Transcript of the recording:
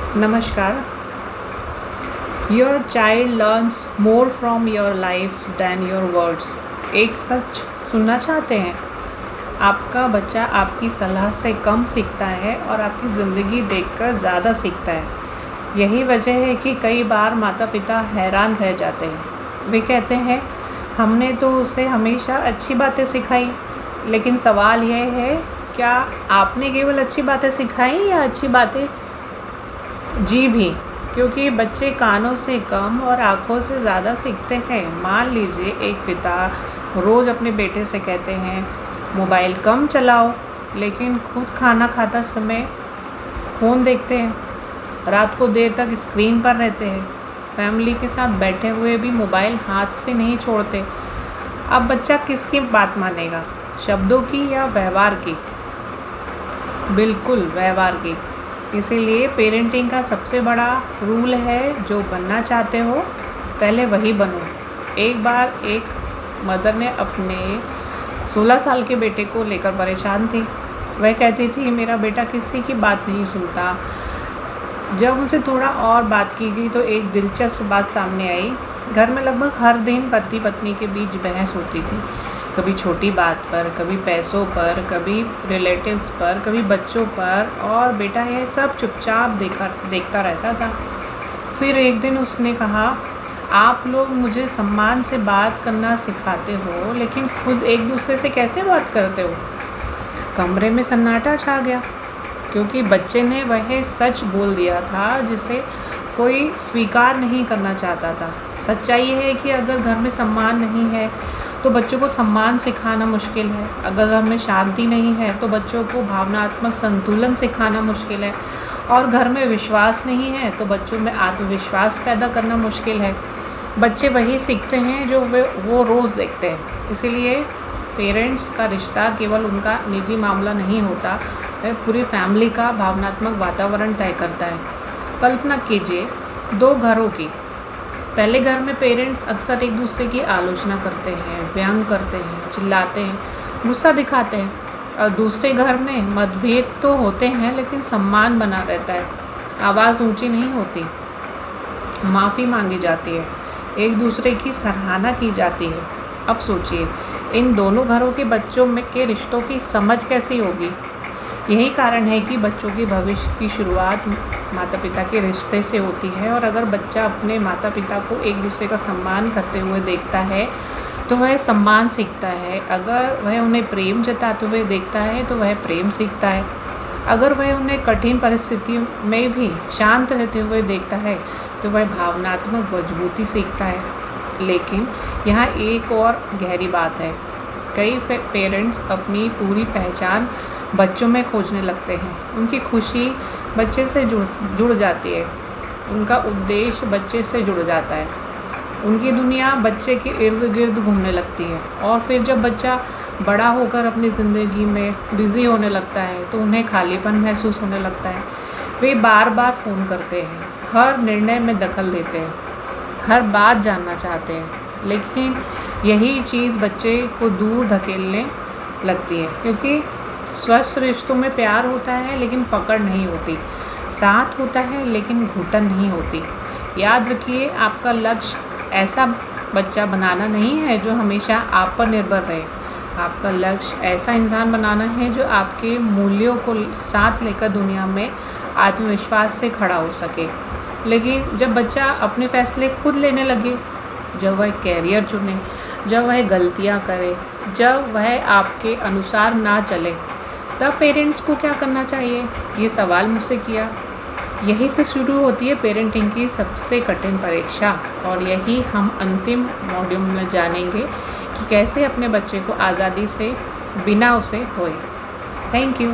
नमस्कार। Your child learns more from your life then your words. एक सच सुनना चाहते हैं? आपका बच्चा आपकी सलाह से कम सीखता है और आपकी ज़िंदगी देखकर ज़्यादा सीखता है। यही वजह है कि कई बार माता पिता हैरान रह जाते हैं। वे कहते हैं, हमने तो उसे हमेशा अच्छी बातें सिखाई। लेकिन सवाल यह है, क्या आपने केवल अच्छी बातें सिखाई या अच्छी बातें जी भी? क्योंकि बच्चे कानों से कम और आँखों से ज़्यादा सीखते हैं। मान लीजिए एक पिता रोज़ अपने बेटे से कहते हैं, मोबाइल कम चलाओ, लेकिन खुद खाना खाता समय फ़ोन देखते हैं, रात को देर तक स्क्रीन पर रहते हैं, फैमिली के साथ बैठे हुए भी मोबाइल हाथ से नहीं छोड़ते। अब बच्चा किसकी बात मानेगा, शब्दों की या व्यवहार की? बिल्कुल व्यवहार की। इसीलिए पेरेंटिंग का सबसे बड़ा रूल है, जो बनना चाहते हो पहले वही बनो। एक बार एक मदर ने अपने 16 साल के बेटे को लेकर परेशान थी। वह कहती थी, मेरा बेटा किसी की बात नहीं सुनता। जब उनसे थोड़ा और बात की गई तो एक दिलचस्प बात सामने आई। घर में लगभग हर दिन पति पत्नी के बीच बहस होती थी, कभी छोटी बात पर, कभी पैसों पर, कभी रिलेटिव्स पर, कभी बच्चों पर, और बेटा यह सब चुपचाप देखता रहता था। फिर एक दिन उसने कहा, आप लोग मुझे सम्मान से बात करना सिखाते हो, लेकिन खुद एक दूसरे से कैसे बात करते हो? कमरे में सन्नाटा छा गया, क्योंकि बच्चे ने वह सच बोल दिया था जिसे कोई स्वीकार नहीं करना चाहता था। सच्चाई ये है कि अगर घर में सम्मान नहीं है तो बच्चों को सम्मान सिखाना मुश्किल है। अगर घर में शांति नहीं है तो बच्चों को भावनात्मक संतुलन सिखाना मुश्किल है। और घर में विश्वास नहीं है तो बच्चों में आत्मविश्वास पैदा करना मुश्किल है। बच्चे वही सीखते हैं जो वो रोज़ देखते हैं। इसीलिए पेरेंट्स का रिश्ता केवल उनका निजी मामला नहीं होता, वह पूरी फैमिली का भावनात्मक वातावरण तय करता है। कल्पना कीजिए 2 घरों की। पहले घर में पेरेंट्स अक्सर एक दूसरे की आलोचना करते हैं, व्यंग करते हैं, चिल्लाते हैं, गुस्सा दिखाते हैं। और दूसरे घर में मतभेद तो होते हैं, लेकिन सम्मान बना रहता है। आवाज़ ऊंची नहीं होती, माफ़ी मांगी जाती है, एक दूसरे की सराहना की जाती है। अब सोचिए, इन दोनों घरों के बच्चों में के रिश्तों की समझ कैसी होगी? यही कारण है कि बच्चों के भविष्य की शुरुआत माता पिता के रिश्ते से होती है। और अगर बच्चा अपने माता पिता को एक दूसरे का सम्मान करते हुए देखता है तो वह सम्मान सीखता है। अगर वह उन्हें प्रेम जताते हुए देखता है तो वह प्रेम सीखता है। अगर वह उन्हें कठिन परिस्थितियों में भी शांत रहते हुए देखता है तो वह भावनात्मक मजबूती सीखता है। लेकिन यहाँ एक और गहरी बात है। कई पेरेंट्स अपनी पूरी पहचान बच्चों में खोजने लगते हैं। उनकी खुशी बच्चे से जुड़ जाती है, उनका उद्देश्य बच्चे से जुड़ जाता है, उनकी दुनिया बच्चे के इर्द गिर्द घूमने लगती है। और फिर जब बच्चा बड़ा होकर अपनी ज़िंदगी में बिज़ी होने लगता है तो उन्हें खालीपन महसूस होने लगता है। वे बार बार फ़ोन करते हैं, हर निर्णय में दखल देते हैं, हर बात जानना चाहते हैं। लेकिन यही चीज़ बच्चे को दूर धकेलने लगती है, क्योंकि स्वस्थ रिश्तों में प्यार होता है लेकिन पकड़ नहीं होती, साथ होता है लेकिन घुटन नहीं होती। याद रखिए, आपका लक्ष्य ऐसा बच्चा बनाना नहीं है जो हमेशा आप पर निर्भर रहे। आपका लक्ष्य ऐसा इंसान बनाना है जो आपके मूल्यों को साथ लेकर दुनिया में आत्मविश्वास से खड़ा हो सके। लेकिन जब बच्चा अपने फैसले खुद लेने लगे, जब वह कैरियर चुने, जब वह गलतियाँ करे, जब वह आपके अनुसार ना चले, तब पेरेंट्स को क्या करना चाहिए? ये सवाल मुझसे किया। यही से शुरू होती है पेरेंटिंग की सबसे कठिन परीक्षा। और यही हम अंतिम मॉड्यूल में जानेंगे कि कैसे अपने बच्चे को आज़ादी से बिना उसे खोए। Thank you.